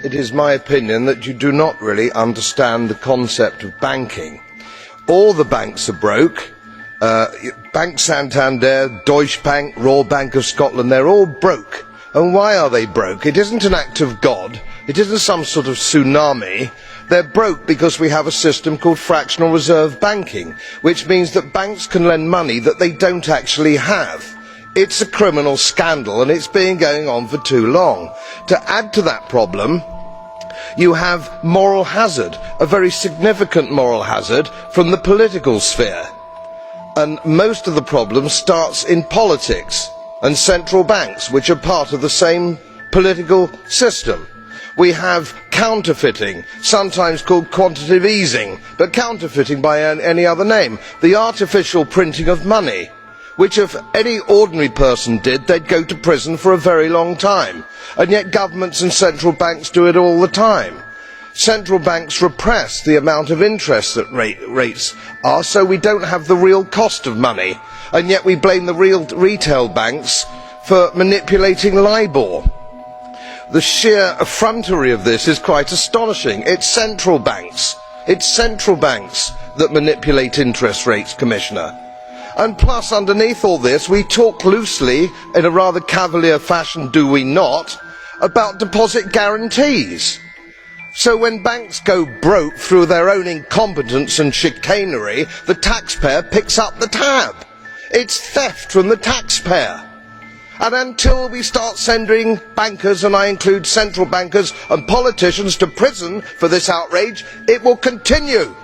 It is my opinion that you do not really understand the concept of banking. All the banks are broke. Bank Santander, Deutsche Bank, Royal Bank of Scotland, they're all broke. And why are they broke? It isn't an act of God. It isn't some sort of tsunami. They're broke because we have a system called fractional reserve banking, which means that banks can lend money that they don't actually have. It's a criminal scandal, and it's been going on for too long. To add to that problem, you have moral hazard, a very significant moral hazard from the political sphere. And most of the problem starts in politics and central banks, which are part of the same political system. We have counterfeiting, sometimes called quantitative easing, but counterfeiting by any other name. The artificial printing of money, which if any ordinary person did, they'd go to prison for a very long time. And yet governments and central banks do it all the time. Central banks repress the amount of interest that rates are, so we don't have the real cost of money. And yet we blame the real retail banks for manipulating LIBOR. The sheer effrontery of this is quite astonishing. It's central banks that manipulate interest rates, Commissioner. And plus, underneath all this, we talk loosely, in a rather cavalier fashion, do we not, about deposit guarantees. So when banks go broke through their own incompetence and chicanery, the taxpayer picks up the tab. It's theft from the taxpayer. And until we start sending bankers, and I include central bankers and politicians, to prison for this outrage, it will continue.